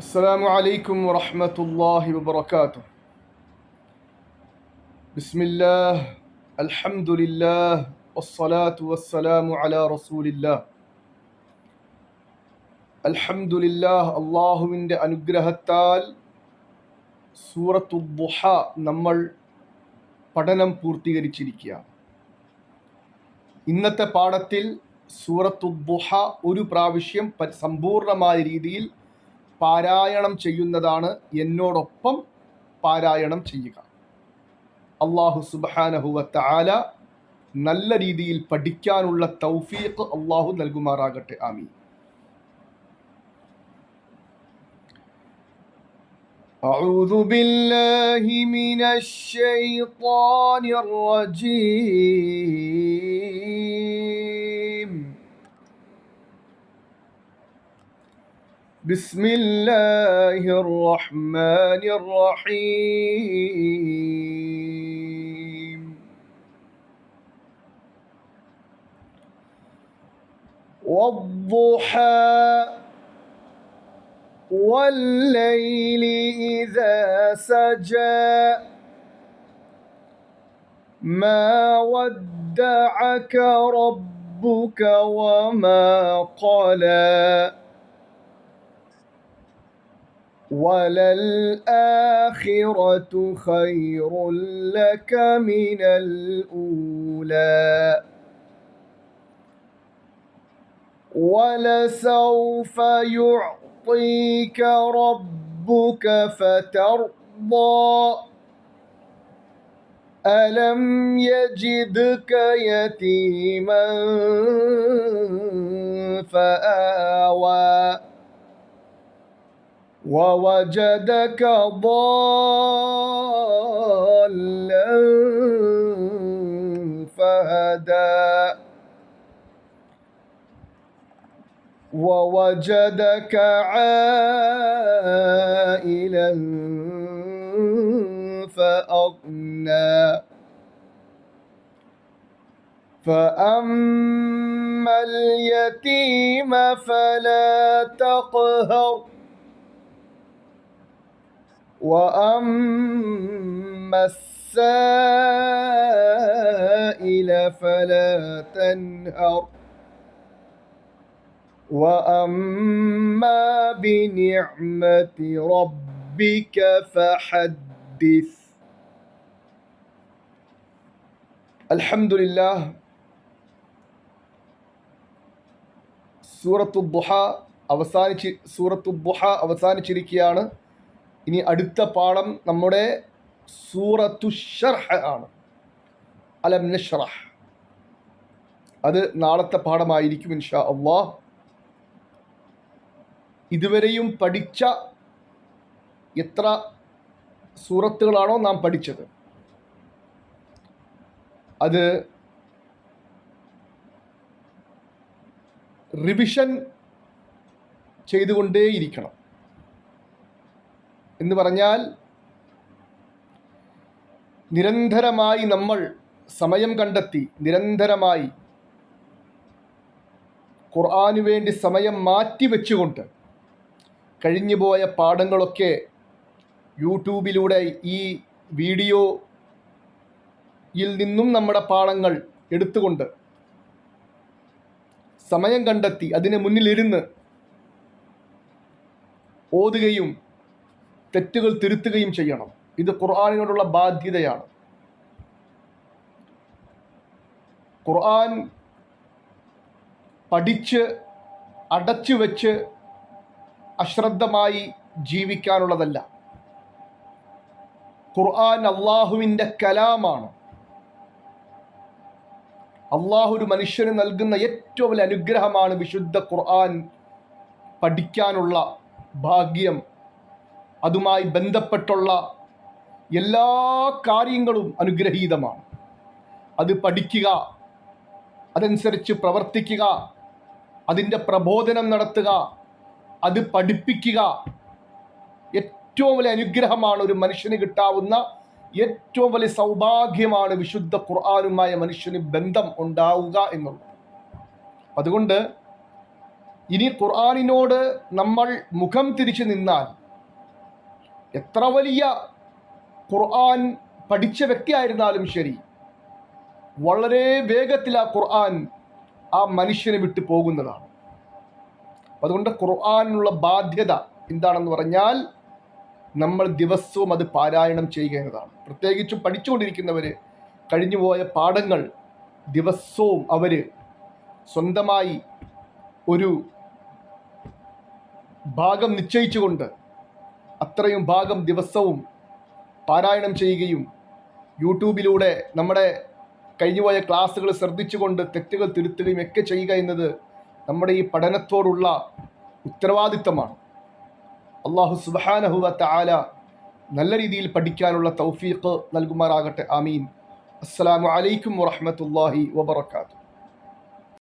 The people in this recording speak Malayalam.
السلام عليكم ورحمة الله وبركاته. بسم الله الحمد لله والصلاة والسلام على رسول الله. الحمد لله അള്ളാഹുവിൻ്റെ അനുഗ്രഹത്താൽ സൂറത്തു ദുഹ നമ്മൾ പഠനം പൂർത്തീകരിച്ചിരിക്കുകയാണ്. ഇന്നത്തെ പാഠത്തിൽ സൂറത്തു ദുഹ ഒരു പ്രാവശ്യം സമ്പൂർണമായ രീതിയിൽ പാരായണം ചെയ്യുന്നതാണ് എന്നോടൊപ്പം പാരായണം ചെയ്യുക. അല്ലാഹു സുബ്ഹാനഹു വ തആല നല്ല രീതിയിൽ പഠിക്കാനുള്ള തൗഫീഖ് അല്ലാഹു നൽകുമാറാകട്ടെ. ആമീൻ. أعوذ بالله من الشيطان الرجيم. بسم الله الرحمن الرحيم. والضحى والليل إذا سجى ما ودعك ربك وما قلى وللآخرة خير لك من الأولى ولسوف يعطيك ربك فترضى ألم يجدك يتيما فآوى ووجدك ضالا فهدى ووجدك عائلا فأغنى فأما اليتيم فلا تقهر وأما السائل فلا تنهر وأما بنعمة ربك فحدث. الحمد لله. സൂറത്തു ദുഹ അവസാനിച്ചിരിക്കുകയാണ്. ഇനി അടുത്ത പാഠം നമ്മുടെ സൂറത്തു ശർഹ് ആണ്. അലം നശ്റഹ്. അത് നാളത്തെ പാഠമായിരിക്കും ഇൻഷാ അല്ലാഹ്. ഇതുവരെയും പഠിച്ച എത്ര സൂറത്തുകളാണോ നാം പഠിച്ചത് അത് റിവിഷൻ ചെയ്തുകൊണ്ടേയിരിക്കണം. എന്ന് പറഞ്ഞാൽ നിരന്തരമായി നമ്മൾ സമയം കണ്ടെത്തി നിരന്തരമായി ഖുർആന് വേണ്ടി സമയം മാറ്റിവെച്ചുകൊണ്ട് കഴിഞ്ഞുപോയ പാഠങ്ങളൊക്കെ യൂട്യൂബിലൂടെ ഈ വീഡിയോയിൽ നിന്നും നമ്മുടെ പാഠങ്ങൾ എടുത്തുകൊണ്ട് സമയം കണ്ടെത്തി അതിന് മുന്നിലിരുന്ന് ഓതുകയും തെറ്റുകൾ തിരുത്തുകയും ചെയ്യണം. ഇത് ഖുർആനിനോടുള്ള ബാധ്യതയാണ്. ഖുർആൻ പഠിച്ച് അടച്ചു വെച്ച് അശ്രദ്ധമായി ജീവിക്കാനുള്ളതല്ല. ഖുർആൻ അള്ളാഹുവിൻ്റെ കലാമാണ്. അള്ളാഹു ഒരു മനുഷ്യന് നൽകുന്ന ഏറ്റവും വലിയ അനുഗ്രഹമാണ് വിശുദ്ധ ഖുർആൻ പഠിക്കാനുള്ള ഭാഗ്യം. അതുമായി ബന്ധപ്പെട്ടുള്ള എല്ലാ കാര്യങ്ങളും അനുഗ്രഹീതമാണ്. അത് പഠിക്കുക, അതനുസരിച്ച് പ്രവർത്തിക്കുക, അതിൻ്റെ പ്രബോധനം നടത്തുക, അത് പഠിപ്പിക്കുക. ഏറ്റവും വലിയ അനുഗ്രഹമാണ് ഒരു മനുഷ്യന് കിട്ടാവുന്ന ഏറ്റവും വലിയ സൗഭാഗ്യമാണ് വിശുദ്ധ ഖുർആനുമായ മനുഷ്യന് ബന്ധം ഉണ്ടാവുക എന്നുള്ളത്. അതുകൊണ്ട് ഇനി ഖുർആനിനോട് നമ്മൾ മുഖം തിരിച്ചു നിന്നാൽ, എത്ര വലിയ ഖുർആൻ പഠിച്ച വ്യക്തിയായിരുന്നാലും ശരി, വളരെ വേഗത്തിൽ ആ ഖുർആൻ ആ മനുഷ്യനെ വിട്ടു പോകുന്നതാണ്. അതുകൊണ്ട് ഖുർആനുള്ള ബാധ്യത എന്താണെന്ന് പറഞ്ഞാൽ, നമ്മൾ ദിവസവും അത് പാരായണം ചെയ്യുക എന്നതാണ്. പ്രത്യേകിച്ചും പഠിച്ചുകൊണ്ടിരിക്കുന്നവർ കഴിഞ്ഞുപോയ പാഠങ്ങൾ ദിവസവും അവർ സ്വന്തമായി ഒരു ഭാഗം നിശ്ചയിച്ചുകൊണ്ട് അത്രയും ഭാഗം ദിവസവും പാരായണം ചെയ്യുകയും യൂട്യൂബിലൂടെ നമ്മുടെ കഴിഞ്ഞുപോയ ക്ലാസ്സുകൾ ശ്രദ്ധിച്ചുകൊണ്ട് തെറ്റുകൾ തിരുത്തുകയും ഒക്കെ ചെയ്യുക എന്നത് നമ്മുടെ ഈ പഠനത്തോടുള്ള ഉത്തരവാദിത്തമാണ്. അല്ലാഹു സുബ്ഹാനഹു വ തആല നല്ല രീതിയിൽ പഠിക്കാനുള്ള തൗഫീഖ് നൽകുമാറാകട്ടെ. ആമീൻ. അസ്സലാമു അലൈക്കും വറഹ്മത്തുള്ളാഹി വബറകാതുഹു.